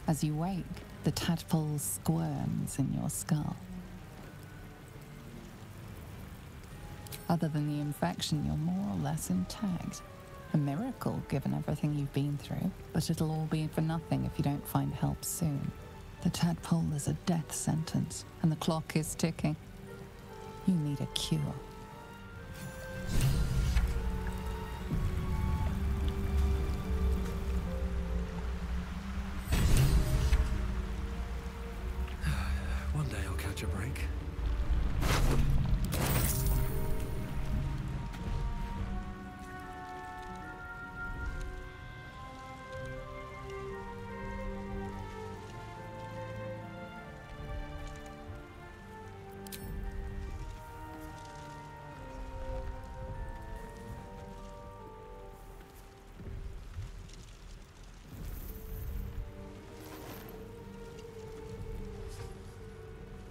As you wake, the tadpole squirms in your skull. Other than the infection, you're more or less intact. A miracle, given everything you've been through, but it'll all be for nothing if you don't find help soon. The tadpole is a death sentence, and the clock is ticking. You need a cure. One day I'll catch a break.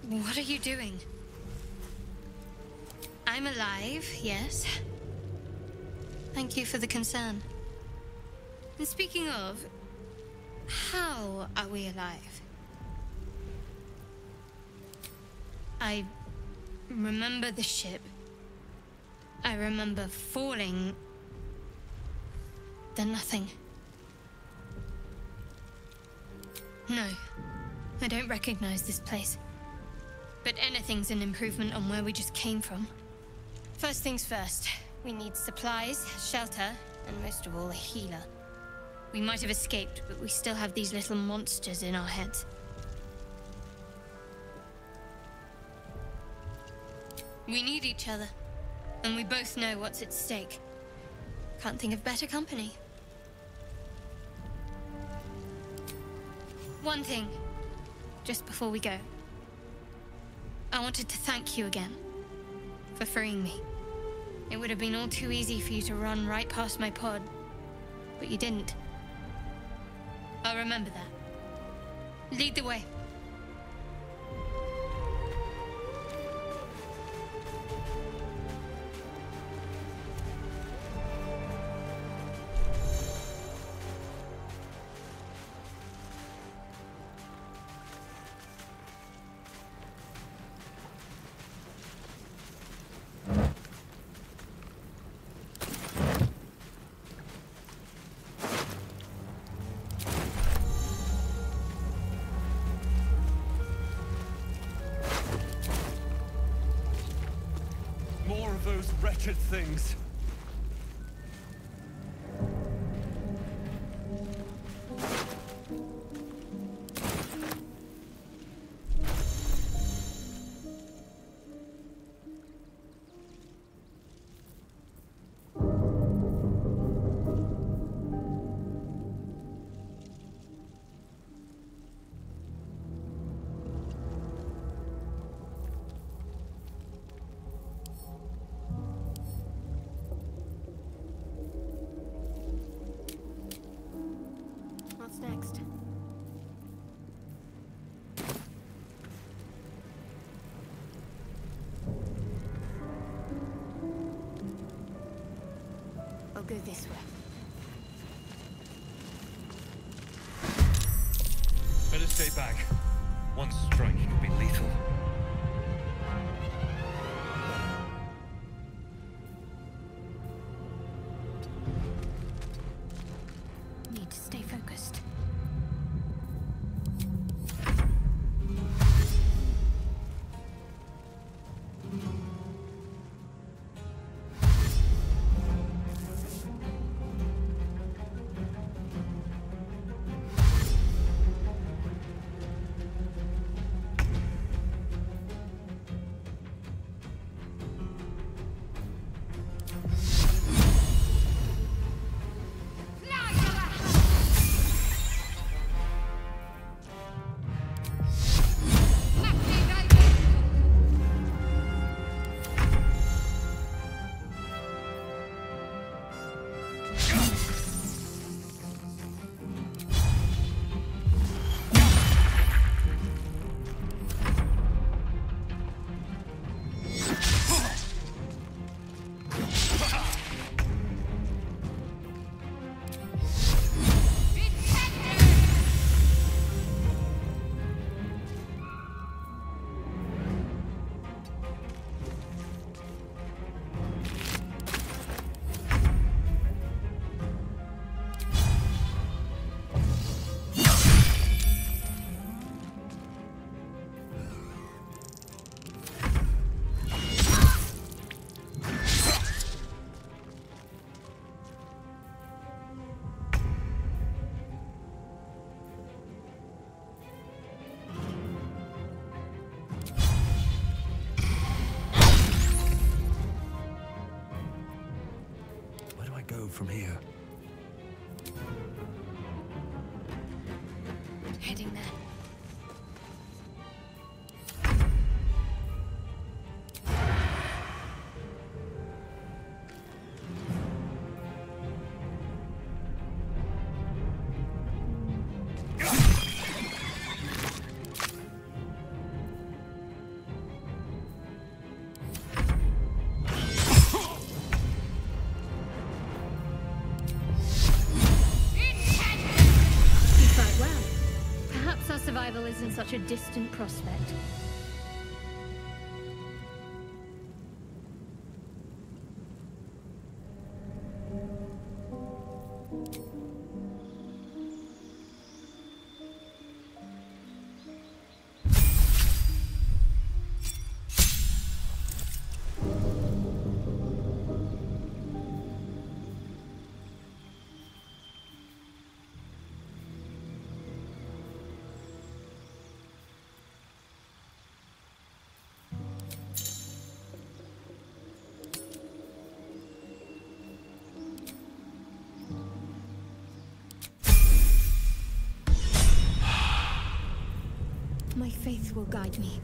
What are you doing? I'm alive, yes. Thank you for the concern. And speaking of, how are we alive? I remember the ship. I remember falling. Then nothing. No, I don't recognize this place. But anything's an improvement on where we just came from. First things first, we need supplies, shelter, and most of all, a healer. We might have escaped, but we still have these little monsters in our heads. We need each other, and we both know what's at stake. Can't think of better company. One thing, just before we go. I wanted to thank you again for freeing me. It would have been all too easy for you to run right past my pod, but you didn't. I'll remember that. Lead the way. Those wretched things. Next. I'll go this way. Better stay back. One strike could be lethal. Need to stay focused. from here. Heading there. Survival isn't such a distant prospect. My faith will guide me.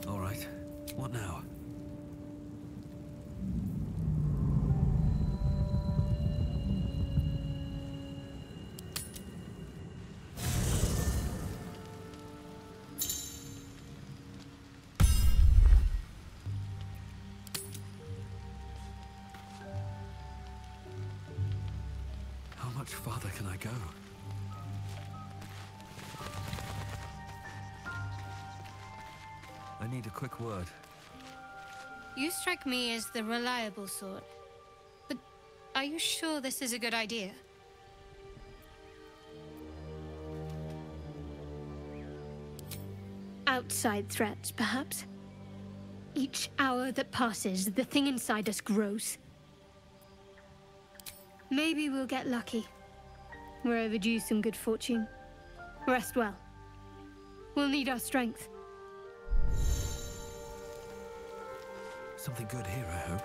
All right. What now? How much farther can I go? I need a quick word. You strike me as the reliable sort. But are you sure this is a good idea? Outside threats, perhaps? Each hour that passes, the thing inside us grows. Maybe we'll get lucky. We're overdue some good fortune. Rest well. We'll need our strength. Something good here, I hope.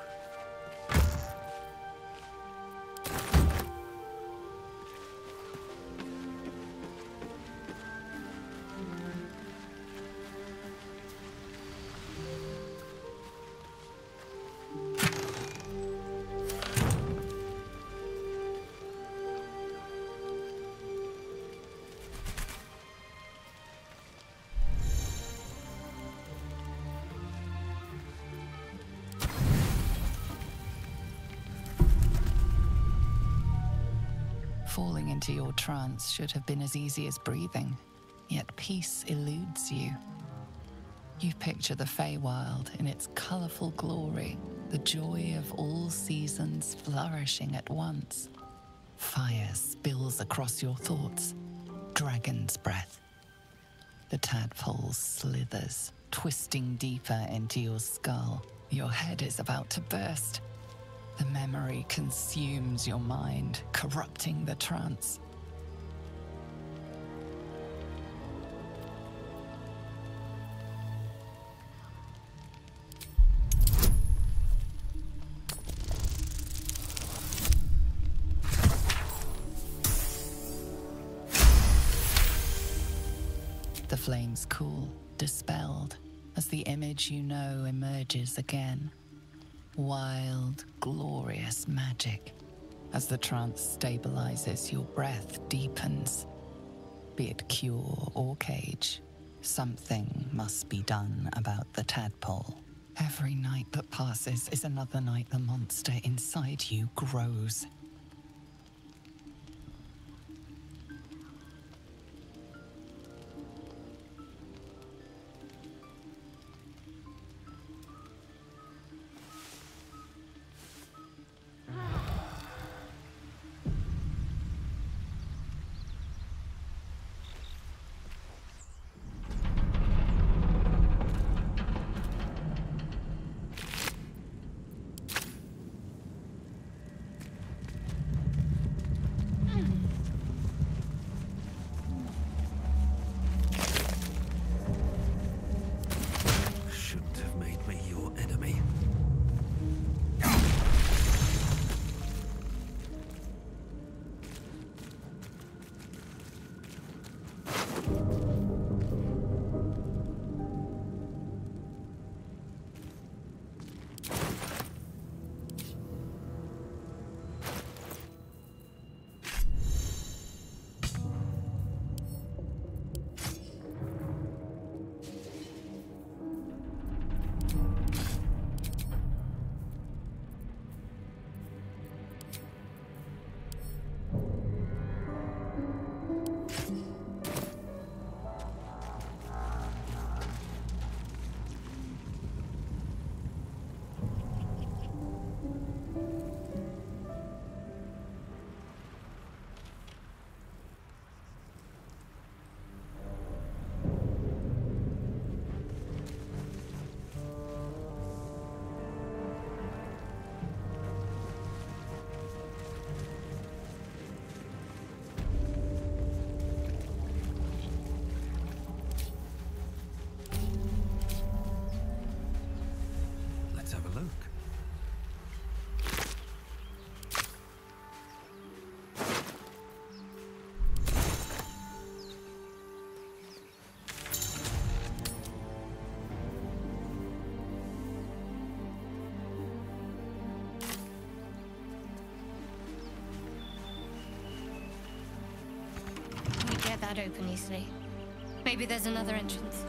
Falling into your trance should have been as easy as breathing, yet peace eludes you. You picture the Feywild in its colourful glory, the joy of all seasons flourishing at once. Fire spills across your thoughts, dragon's breath. The tadpole slithers, twisting deeper into your skull. Your head is about to burst. The memory consumes your mind, corrupting the trance. The flames cool, dispelled, as the image you know emerges again. Wild, glorious magic. As the trance stabilizes, your breath deepens. Be it cure or cage, something must be done about the tadpole. Every night that passes is another night the monster inside you grows. that open easily. Maybe there's another entrance.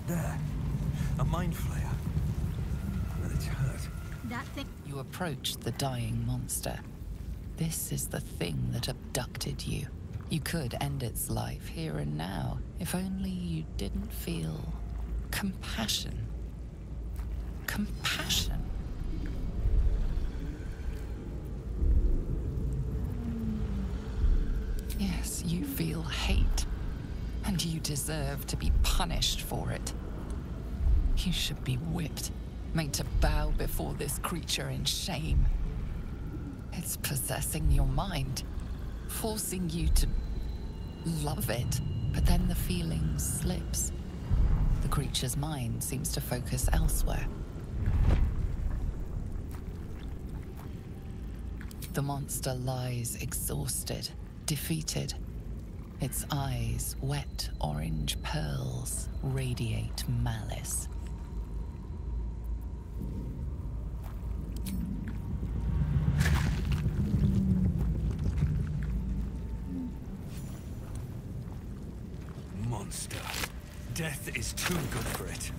There. A mind flayer. But it's hurt. That thing. You approach the dying monster. This is the thing that abducted you. You could end its life here and now, if only you didn't feel compassion. Compassion? Yes, you feel hate, and you deserve to be punished for it. You should be whipped, made to bow before this creature in shame. It's possessing your mind, forcing you to love it, but then the feeling slips. The creature's mind seems to focus elsewhere. The monster lies exhausted, defeated. Its eyes, wet orange pearls, radiate malice. Monster. Death is too good for it.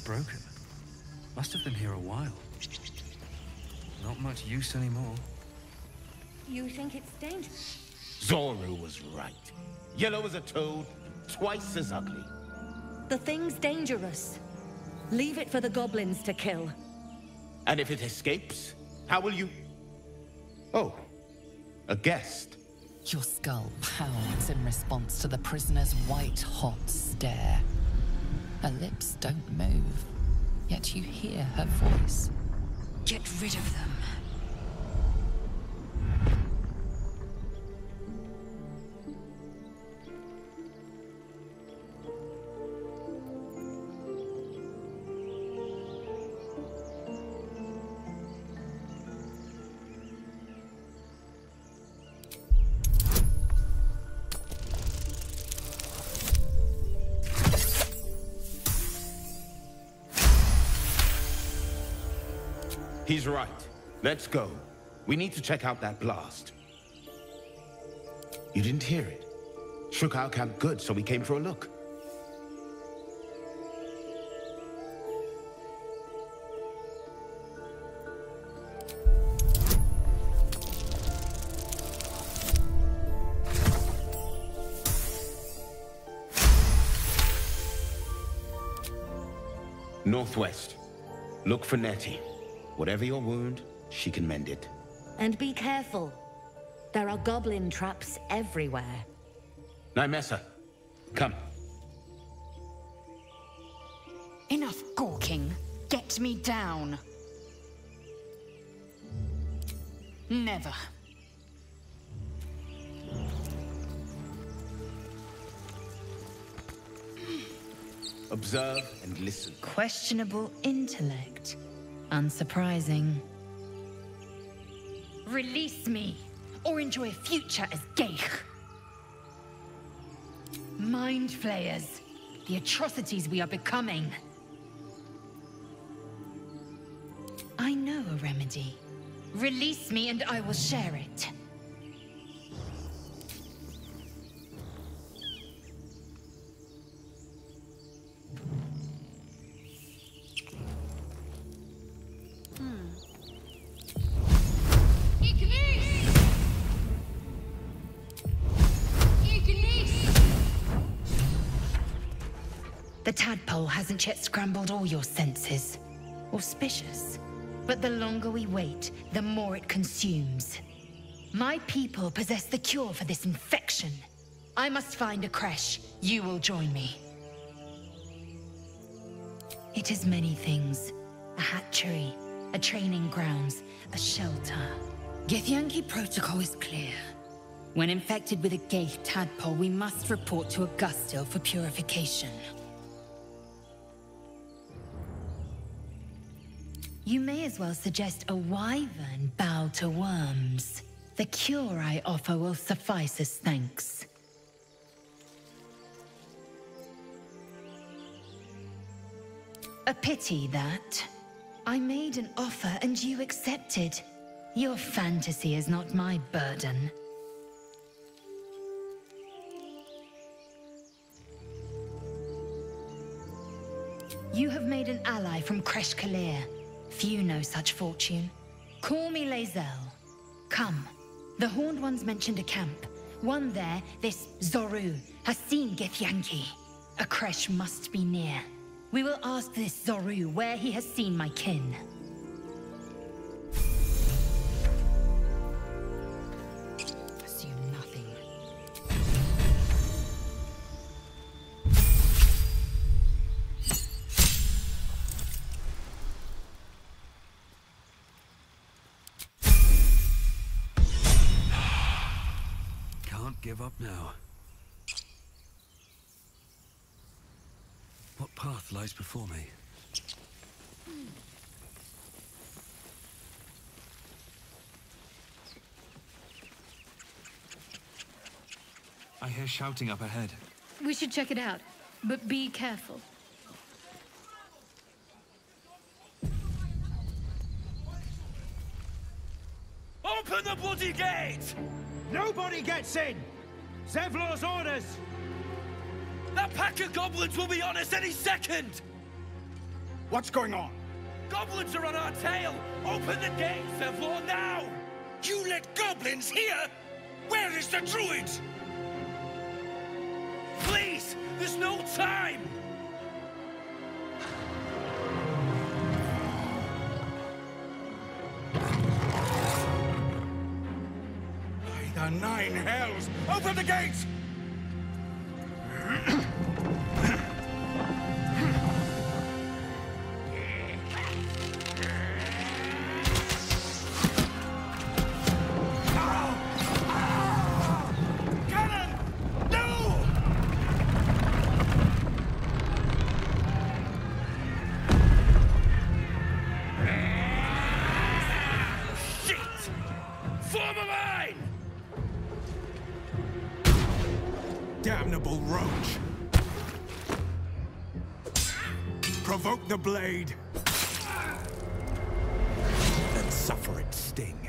Broken. Must have been here a while. Not much use anymore. You think it's dangerous? Zoru was right. Yellow as a toad, twice as ugly. The thing's dangerous. Leave it for the goblins to kill. And if it escapes, how will you... Oh, a guest. Your skull pounds in response to the prisoner's white-hot stare. Her lips don't move, yet you hear her voice. Get rid of them. He's right. Let's go. We need to check out that blast. You didn't hear it? Shook our camp good, so we came for a look. Northwest. Look for Nettie. Whatever your wound, she can mend it. And be careful. There are goblin traps everywhere. Nymessa, come. Enough gawking. Get me down. Never. Observe and listen. Questionable intellect. Unsurprising. Release me, or enjoy a future as Geich. Mind flayers. The atrocities we are becoming. I know a remedy. Release me and I will share it. The tadpole hasn't yet scrambled all your senses. Auspicious. But the longer we wait, the more it consumes. My people possess the cure for this infection. I must find a creche. You will join me. It is many things. A hatchery, a training grounds, a shelter. Githyanki protocol is clear. When infected with a Geich tadpole, we must report to Augustil for purification. You may as well suggest a wyvern bow to worms. The cure I offer will suffice as thanks. A pity that. I made an offer and you accepted. Your fantasy is not my burden. You have made an ally from Kresh Kalir. Few know such fortune. Call me Lae'zel. Come. The Horned Ones mentioned a camp. One there, this Zoru, has seen Githyanki. A creche must be near. We will ask this Zoru where he has seen my kin. Assume nothing. Can't give up now. What path lies before me? I hear shouting up ahead. We should check it out, but be careful. Open the bloody gate! Nobody gets in! Zevlor's orders! That pack of goblins will be on us any second! What's going on? Goblins are on our tail! Open the gate, Zevlor, now! You let goblins here? Where is the druid? Please! There's no time! By the 9 hells! Open the gates! Damnable roach! Provoke the blade! Then suffer its sting.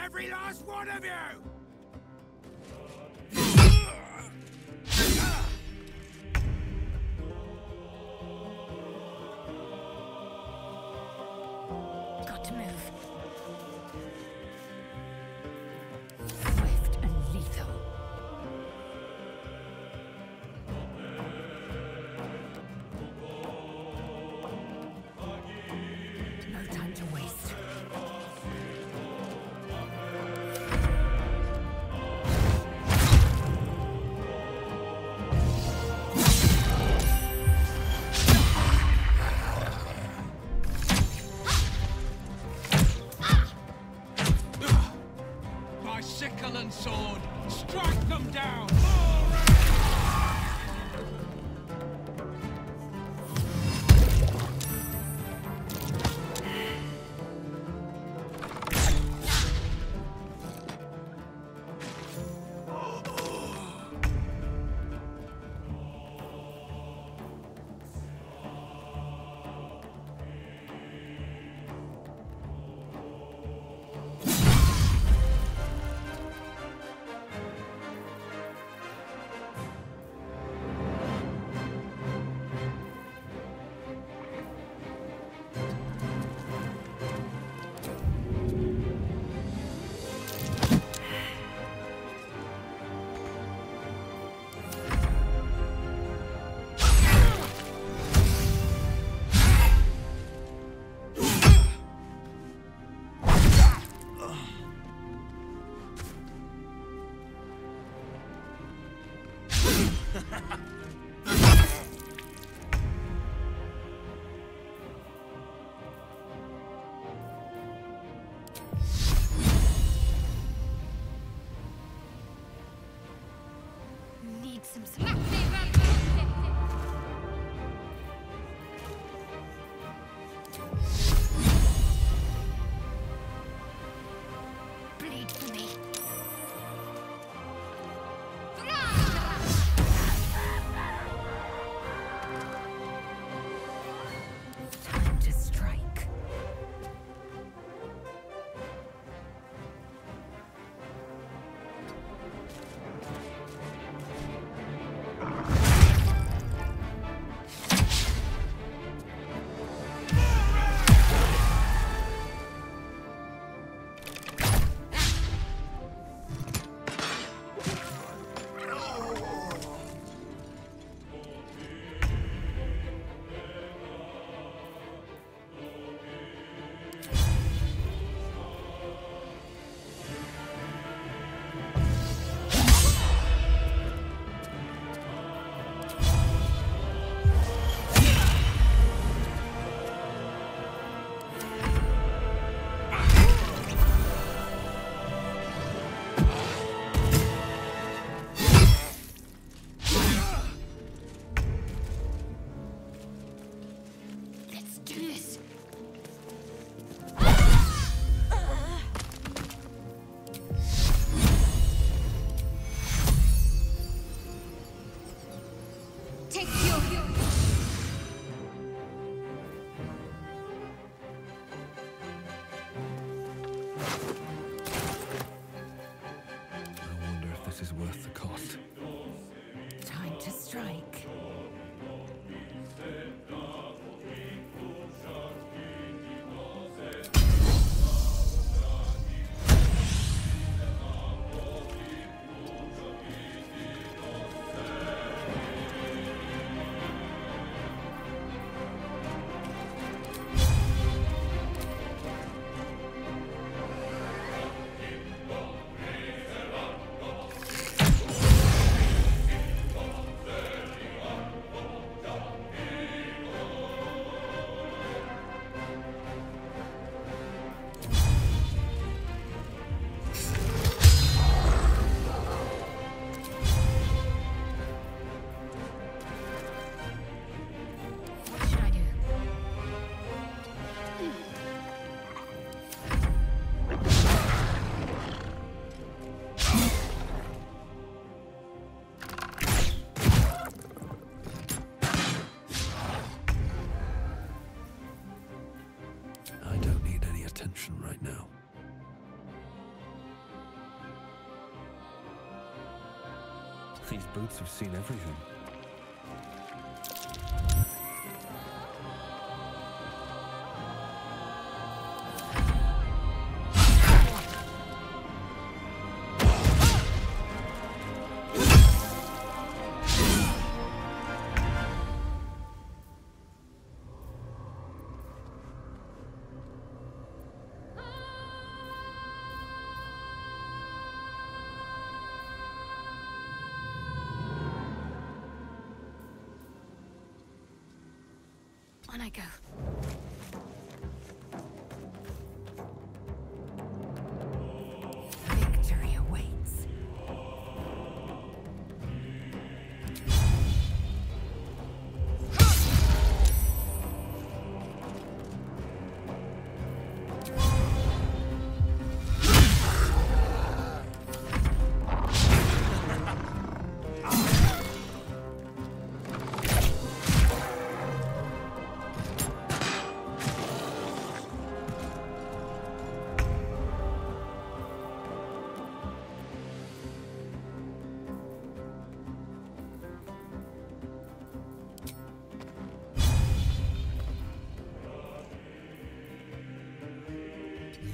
Every last one of you! Need some bleed for me. Time to strike. Let's do this. Take your I wonder if this is worth the cost. Time to strike. What should I do? I don't need any attention right now. These boots have seen everything. On I go. Victory awaits.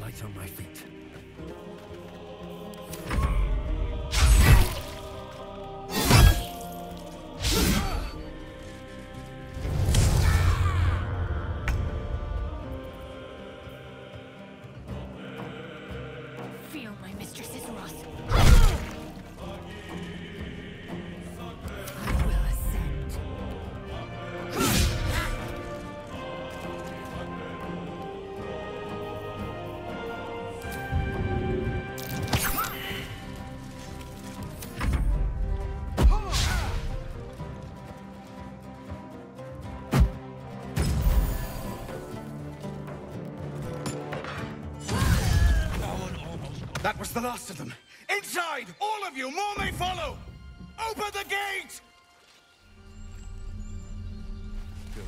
Light on my feet. Feel my mistress's wrath. That was the last of them. Inside! All of you! More may follow! Open the gate! Good.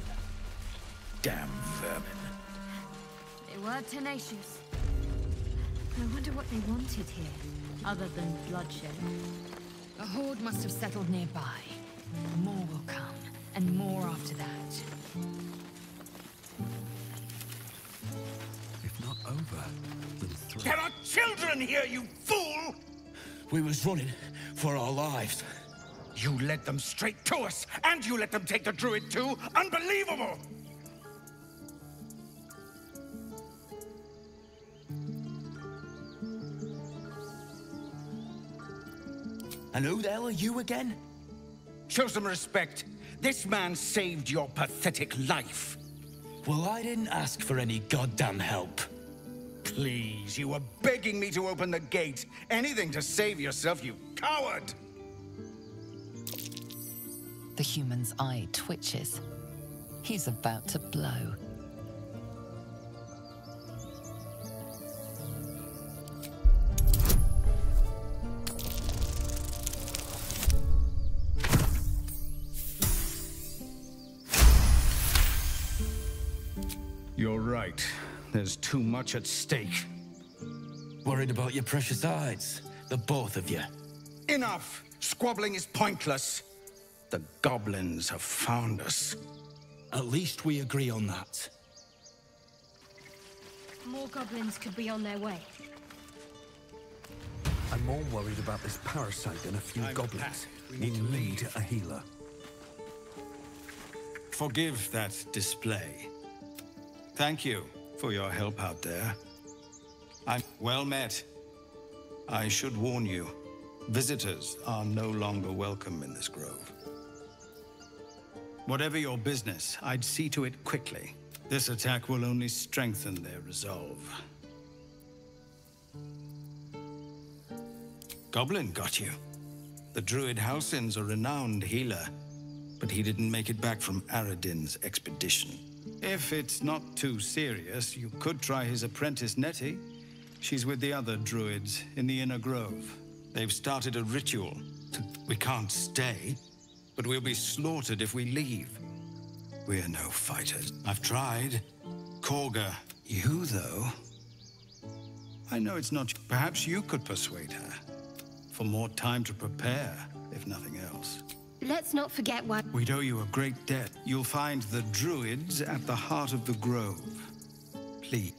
Damn vermin. They were tenacious. I wonder what they wanted here, other than bloodshed. A horde must have settled nearby. More will come, and more after that. If not over, then through. There are children here, you fool! We was running for our lives. You led them straight to us, and you let them take the druid too? Unbelievable! And who the hell are you again? Show some respect. This man saved your pathetic life. Well, I didn't ask for any goddamn help. Please, you were begging me to open the gate. Anything to save yourself, you coward! The human's eye twitches. He's about to blow. You're right. There's too much at stake. Worried about your precious hides, the both of you. Enough! Squabbling is pointless. The goblins have found us. At least we agree on that. More goblins could be on their way. I'm more worried about this parasite than a few goblins. We need a healer. Forgive that display. Thank you for your help out there. I'm well met. I should warn you, visitors are no longer welcome in this grove. Whatever your business, I'd see to it quickly. This attack will only strengthen their resolve. Goblin got you. The druid Halsin's a renowned healer, but he didn't make it back from Aradin's expedition. If it's not too serious, you could try his apprentice Nettie. She's with the other druids in the Inner Grove. They've started a ritual. We can't stay, but we'll be slaughtered if we leave. We're no fighters. I've tried. Korga. You, though? I know it's not... Perhaps you could persuade her. For more time to prepare, if nothing else. Let's not forget why. We'd owe you a great debt. You'll find the druids at the heart of the grove. Please.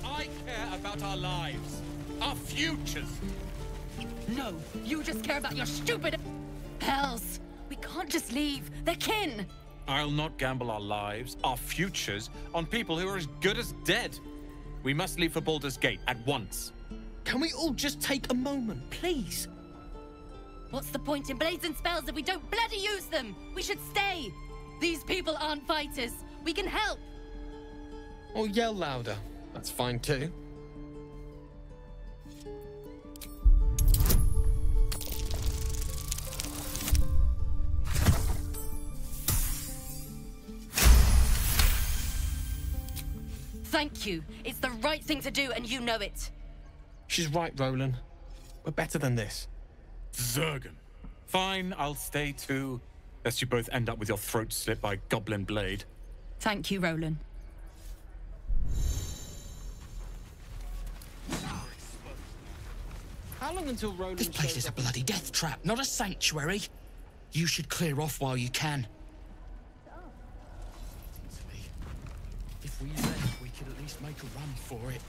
I care about our lives, our futures. No, you just care about your stupid hells. We can't just leave. They're kin. I'll not gamble our lives, our futures, on people who are as good as dead. We must leave for Baldur's Gate at once. Can we all just take a moment, please? What's the point in blades and spells if we don't bloody use them? We should stay. These people aren't fighters. We can help. Or yell louder. That's fine too. Thank you. It's the right thing to do, and you know it. She's right, Roland. We're better than this. Zergan. Fine, I'll stay too, lest you both end up with your throat slit by a goblin blade. Thank you, Roland. How long until Roland This place shows is a up? bloody death trap, not a sanctuary. You should clear off while you can. If we left, we could at least make a run for it.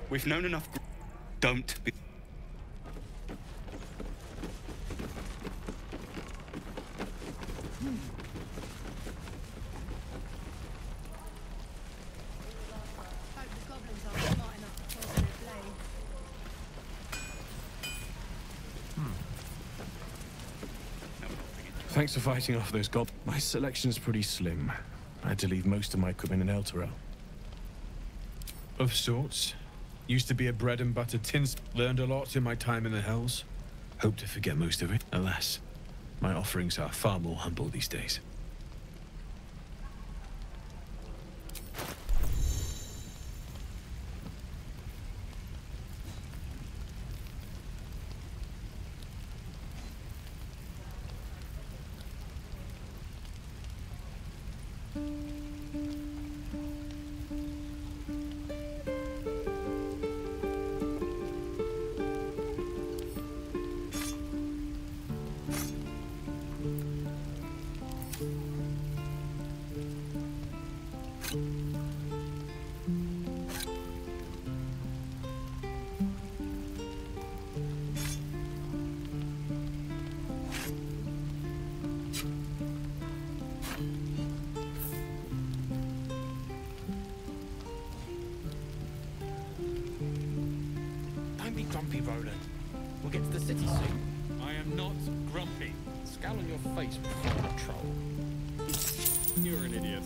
We've known enough. Don't be... Thanks for fighting off those goblins. My selection's pretty slim. I had to leave most of my equipment in Elturel. Of sorts. Used to be a bread and butter tin. Learned a lot in my time in the Hells. Hope to forget most of it. Alas, my offerings are far more humble these days. Don't be grumpy, Roland. We'll get to the city soon. I am not grumpy. Scowl on your face, troll. You're an idiot.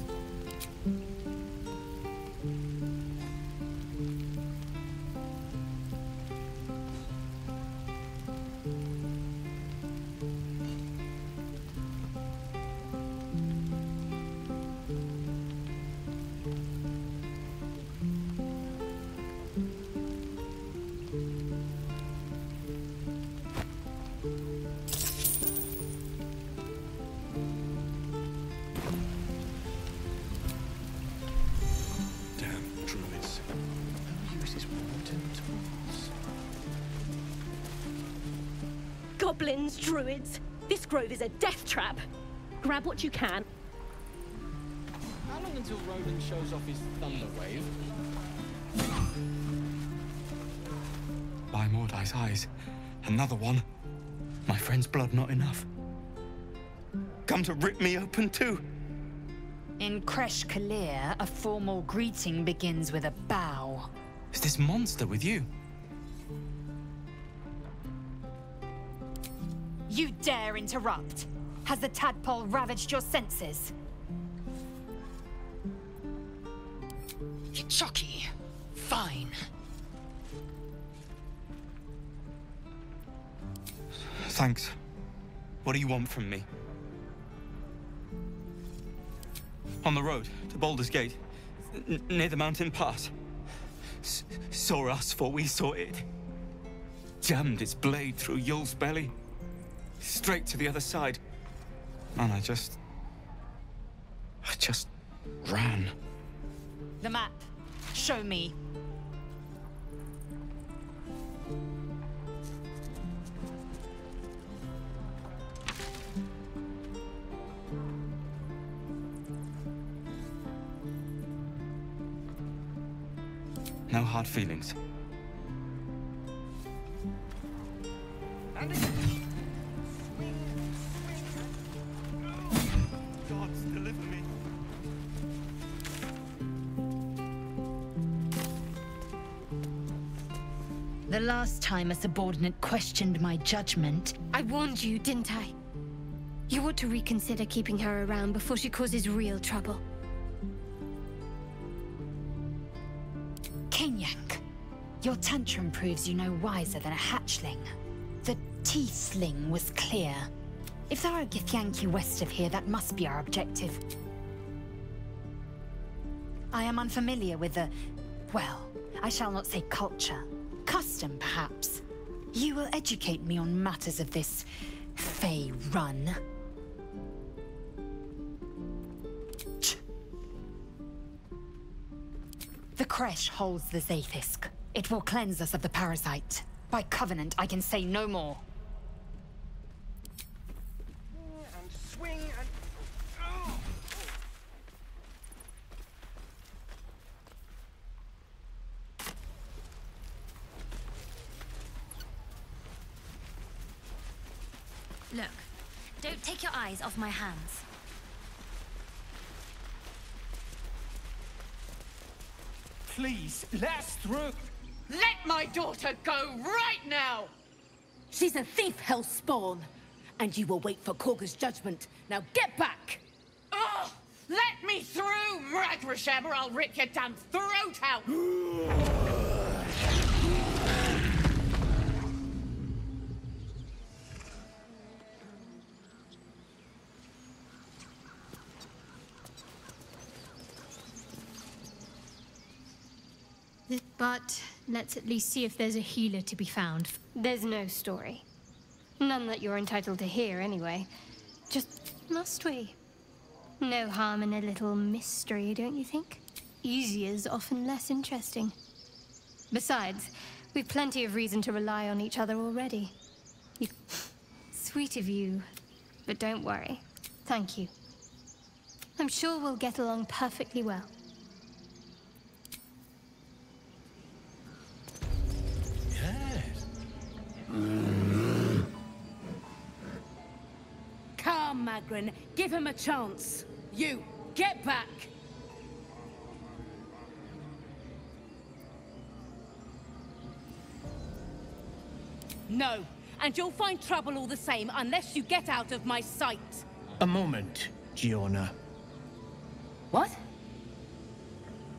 Goblins, druids. This grove is a death trap. Grab what you can. How long until Roland shows off his thunder wave? By Mordai's eyes, another one. My friend's blood not enough. Come to rip me open too. In Kresh Kalir, a formal greeting begins with a bow. Is this monster with you? You dare interrupt? Has the tadpole ravaged your senses? Chucky. Fine. Thanks. What do you want from me? On the road to Baldur's Gate, near the mountain pass. Saw us, for we saw it. Jammed its blade through Yul's belly. Straight to the other side. And I just ran. The map. Show me. No hard feelings. Gods, deliver me. The last time a subordinate questioned my judgment, I warned you, didn't I? You ought to reconsider keeping her around before she causes real trouble. Kenyak, your tantrum proves you no wiser than a hatchling. The Tiefling was clear. If there are Githyanki west of here, that must be our objective. I am unfamiliar with the... well, I shall not say culture. Custom, perhaps. You will educate me on matters of this... Fey run. The Kresh holds the Zaithisk. It will cleanse us of the parasite. By covenant, I can say no more. And swing and... Oh. Look, don't take your eyes off my hands. Please, let us through. Let my daughter go right now! She's a thief, hellspawn. and you will wait for Korga's judgment. Now get back! Oh! Let me through, Mragrasham, or I'll rip your damn throat out! But let's at least see if there's a healer to be found. There's no story. None that you're entitled to hear, anyway. Just, must we? No harm in a little mystery, don't you think? Easier's often less interesting. Besides, we've plenty of reason to rely on each other already. Sweet of you, but don't worry. Thank you. I'm sure we'll get along perfectly well. Come, Magrin, give him a chance. You, get back! No, and you'll find trouble all the same unless you get out of my sight. A moment, Giona. What?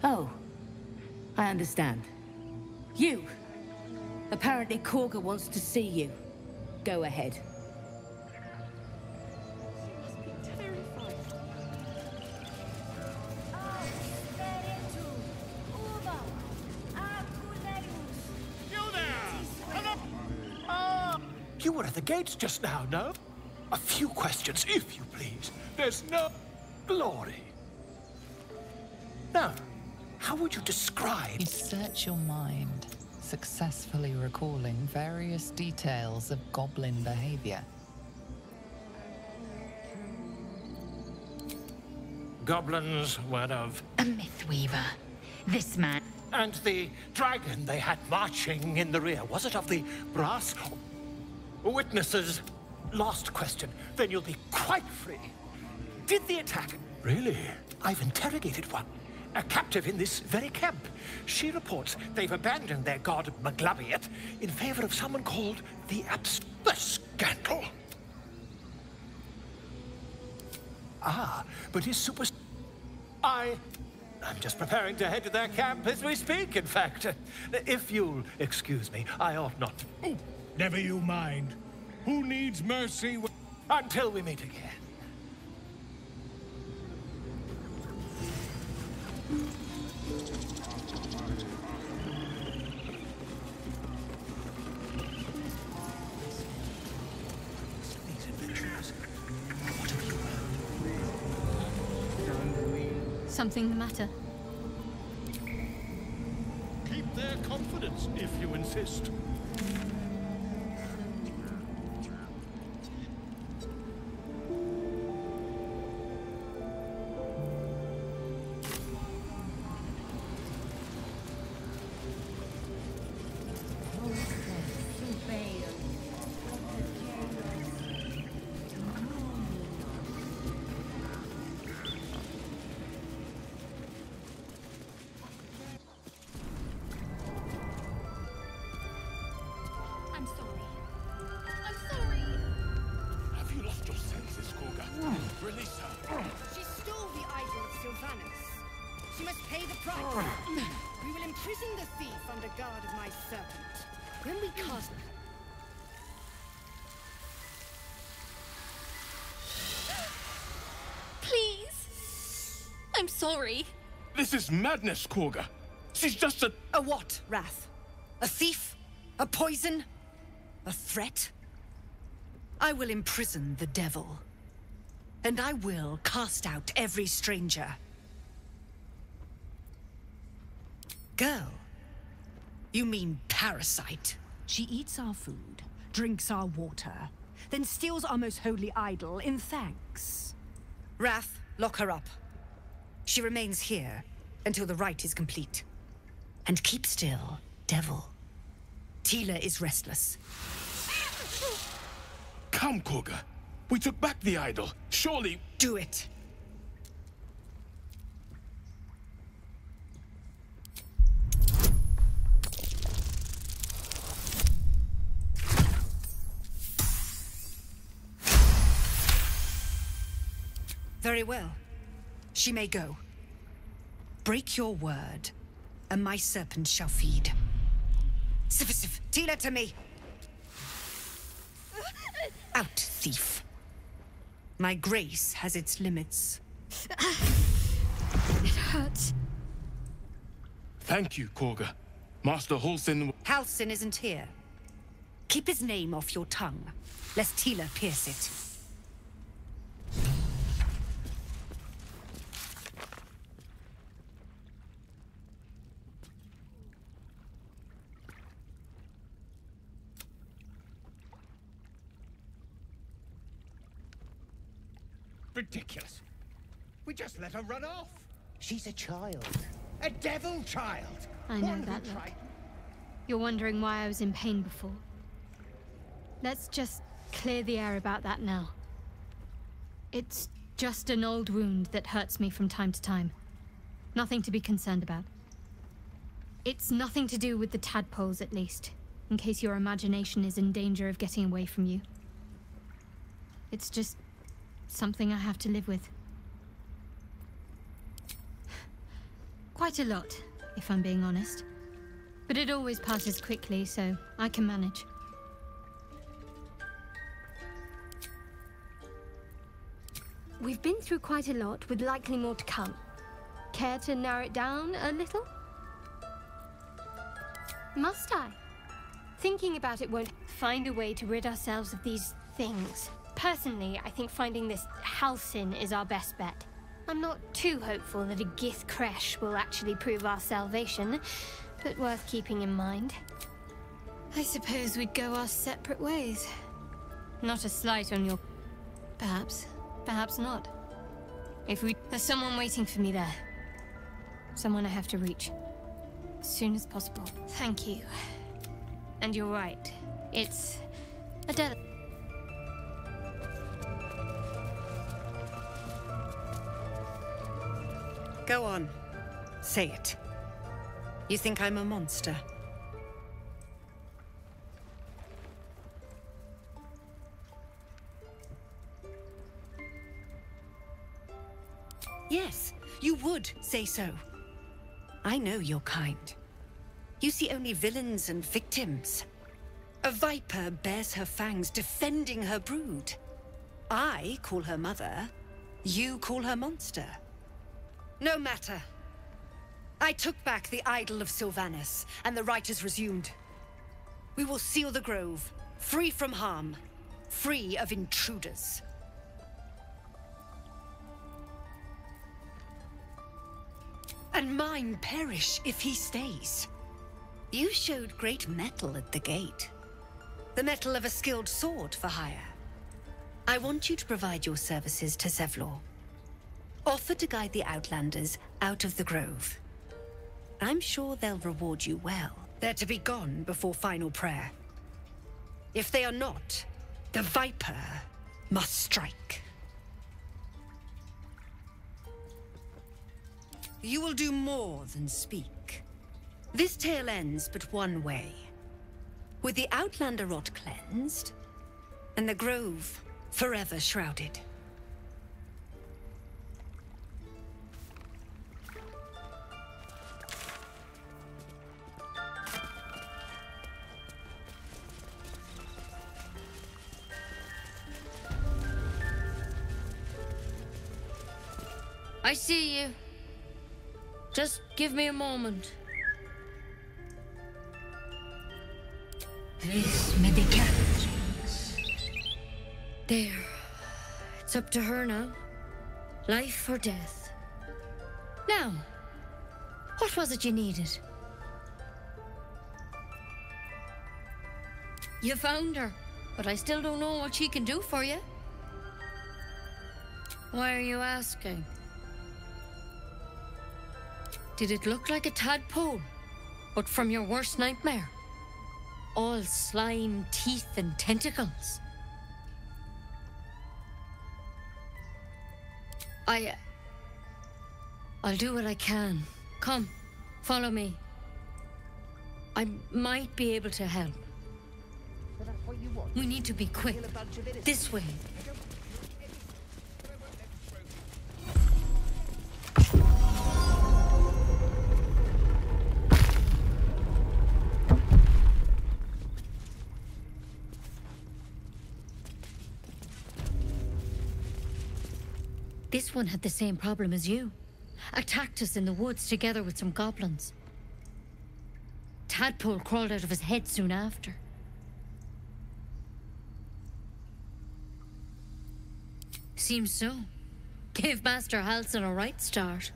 Oh, I understand. You! Apparently Korga wants to see you. Go ahead. You were at the gates just now, no? A few questions, if you please. There's no glory. Now, how would you describe... You search your mind, successfully recalling various details of goblin behavior. Goblins were of... A myth weaver. This man... And the dragon they had marching in the rear, was it of the brass? Witnesses. Last question, then you'll be quite free. Did the attack... Really? I've interrogated one. A captive in this very camp. She reports they've abandoned their god Maglabiet in favor of someone called the The scandal! Ah, but his super... I'm just preparing to head to their camp as we speak, in fact. If you'll excuse me, I ought not to... Oh, never you mind. Who needs mercy? Until we meet again. Something the matter? Keep their confidence, if you insist. I'm sorry. This is madness, Korga. She's just a... A what, Wrath? A thief? A poison? A threat? I will imprison the devil. And I will cast out every stranger. Girl? You mean parasite? She eats our food, drinks our water, then steals our most holy idol in thanks. Wrath, lock her up. She remains here until the rite is complete. And keep still, devil. Tila is restless. Come, Korga. We took back the idol. Surely... Do it. Very well. She may go. Break your word, and my serpent shall feed. Sif, Tila to me! Out, thief. My grace has its limits. It hurts. Thank you, Korga. Master Halsin... Halsin isn't here. Keep his name off your tongue, lest Tila pierce it. Ridiculous. We just let her run off. She's a child. A devil child. I know that look. You're wondering why I was in pain before. Let's just clear the air about that now. It's just an old wound that hurts me from time to time. Nothing to be concerned about. It's nothing to do with the tadpoles, at least, in case your imagination is in danger of getting away from you. It's just something I have to live with. Quite a lot, if I'm being honest. But it always passes quickly, so I can manage. We've been through quite a lot, with likely more to come. Care to narrow it down a little? Must I? Thinking about it won't find a way to rid ourselves of these things. Personally, I think finding this Halsin is our best bet. I'm not too hopeful that a Gith Kresh will actually prove our salvation, but worth keeping in mind. I suppose we'd go our separate ways. Not a slight on your... Perhaps. Perhaps not. There's someone waiting for me there. Someone I have to reach. As soon as possible. Thank you. And you're right. It's a Go on. Say it. You think I'm a monster? Yes, you would say so. I know your kind. You see only villains and victims. A viper bears her fangs defending her brood. I call her mother. You call her monster. No matter. I took back the idol of Sylvanas, and the rite is resumed. We will seal the grove, free from harm, free of intruders. And mine perish if he stays. You showed great mettle at the gate. The mettle of a skilled sword for hire. I want you to provide your services to Zevlor. Offer to guide the Outlanders out of the grove. I'm sure they'll reward you well. They're to be gone before final prayer. If they are not, the Viper must strike. You will do more than speak. This tale ends but one way. With the Outlander rot cleansed, and the grove forever shrouded. I see you. Just give me a moment. This medicat. There. It's up to her now. Life or death. Now, what was it you needed? You found her, but I still don't know what she can do for you. Why are you asking? Did it look like a tadpole, but from your worst nightmare? All slime, teeth, and tentacles. I'll do what I can. Come, follow me. I might be able to help. We need to be quick. This way. This one had the same problem as you. Attacked us in the woods together with some goblins. Tadpole crawled out of his head soon after. Seems so. Gave Master Halsin a right start.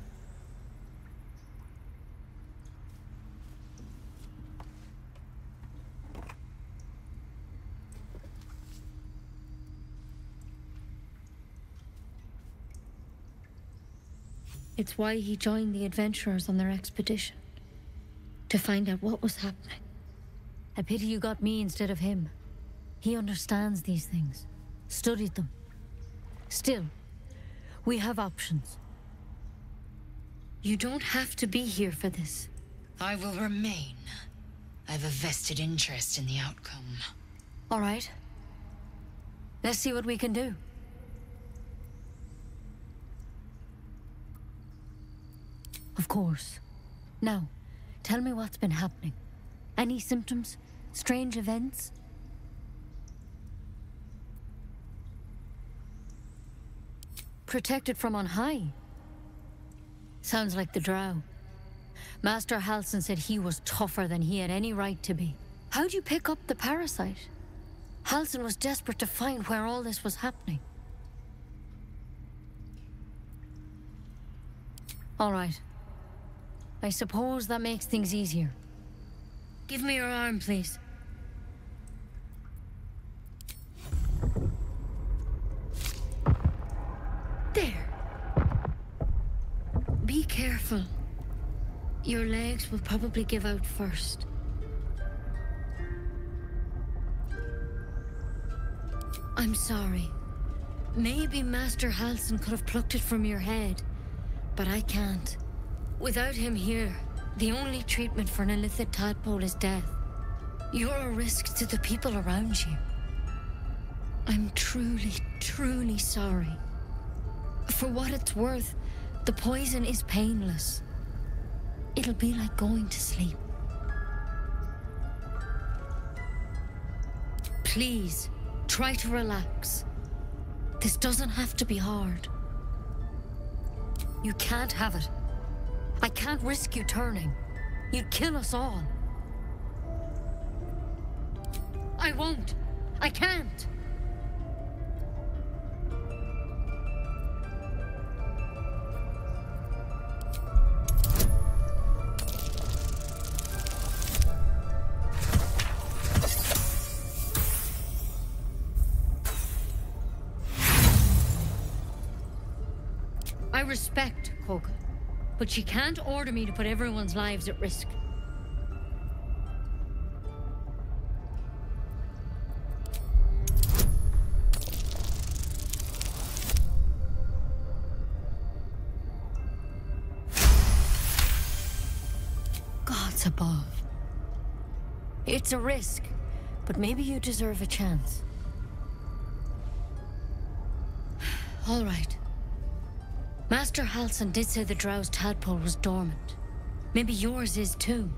It's why he joined the adventurers on their expedition. To find out what was happening. A pity you got me instead of him. He understands these things. Studied them. Still, we have options. You don't have to be here for this. I will remain. I have a vested interest in the outcome. All right. Let's see what we can do. Of course. Now, tell me what's been happening. Any symptoms? Strange events? Protected from on high? Sounds like the drow. Master Halsin said he was tougher than he had any right to be. How'd you pick up the parasite? Halsin was desperate to find where all this was happening. All right. I suppose that makes things easier. Give me your arm, please. There. Be careful. Your legs will probably give out first. I'm sorry. Maybe Master Halsin could have plucked it from your head, but I can't. Without him here, the only treatment for an illithid tadpole is death. You're a risk to the people around you. I'm truly, truly sorry. For what it's worth, the poison is painless. It'll be like going to sleep. Please, try to relax. This doesn't have to be hard. You can't have it. I can't risk you turning. You'd kill us all. I won't. I can't. I respect Koka, but she can't order me to put everyone's lives at risk. Gods above. It's a risk, but maybe you deserve a chance. All right. Master Halsin did say the drow's tadpole was dormant. Maybe yours is too.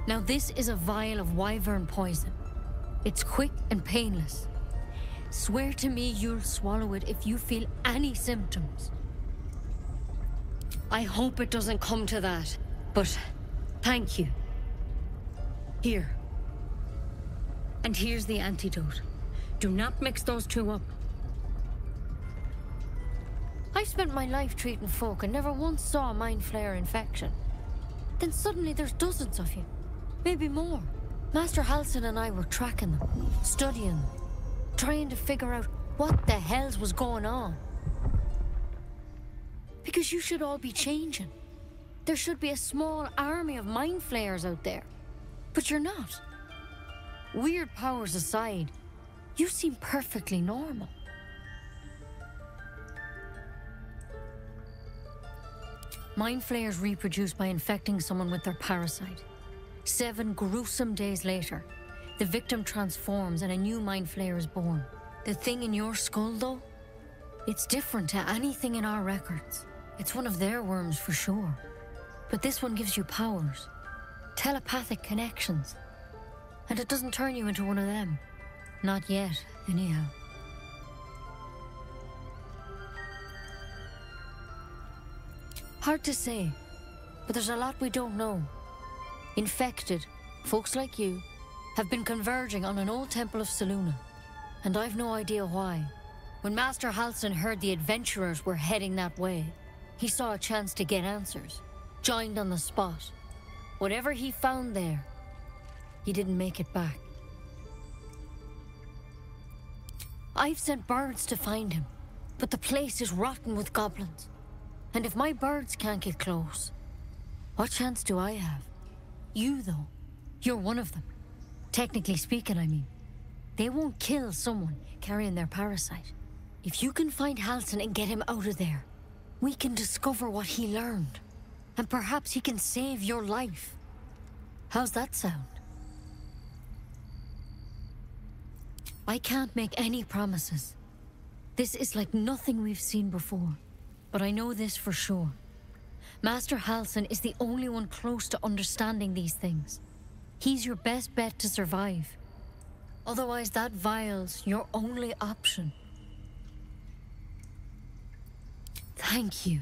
Now this is a vial of wyvern poison. It's quick and painless. Swear to me you'll swallow it if you feel any symptoms. I hope it doesn't come to that, but thank you. Here. And here's the antidote. Do not mix those two up. I've spent my life treating folk and never once saw a mind flayer infection. Then suddenly there's dozens of you. Maybe more. Master Halsin and I were tracking them, studying them, trying to figure out what the hells was going on. Because you should all be changing. There should be a small army of mind flayers out there. But you're not. Weird powers aside, you seem perfectly normal. Mind flayers reproduce by infecting someone with their parasite. 7 gruesome days later, the victim transforms and a new mind flayer is born. The thing in your skull, though, it's different to anything in our records. It's one of their worms for sure. But this one gives you powers, telepathic connections. And it doesn't turn you into one of them. Not yet, anyhow. Hard to say, but there's a lot we don't know. Infected, folks like you, have been converging on an old temple of Selûne, and I've no idea why. When Master Halsin heard the adventurers were heading that way, he saw a chance to get answers, joined on the spot. Whatever he found there, he didn't make it back. I've sent birds to find him, but the place is rotten with goblins. And if my birds can't get close, what chance do I have? You, though, you're one of them. Technically speaking, I mean. They won't kill someone carrying their parasite. If you can find Halsin and get him out of there, we can discover what he learned. And perhaps he can save your life. How's that sound? I can't make any promises. This is like nothing we've seen before. But I know this for sure. Master Halsin is the only one close to understanding these things. He's your best bet to survive. Otherwise, that vial's your only option. Thank you.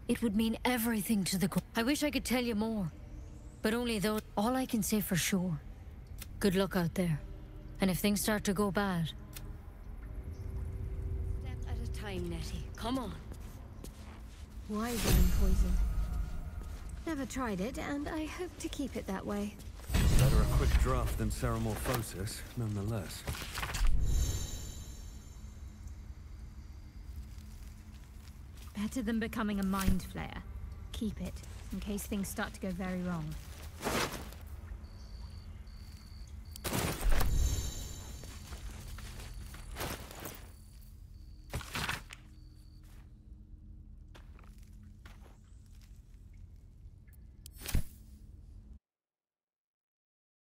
It would mean everything to the group. I wish I could tell you more, but only though. All I can say for sure. Good luck out there. And if things start to go bad... Step at a time, Nettie. Come on. Why burn poison? Never tried it, and I hope to keep it that way. Better a quick draft than ceramorphosis, nonetheless. Better than becoming a mind flayer. Keep it, in case things start to go very wrong.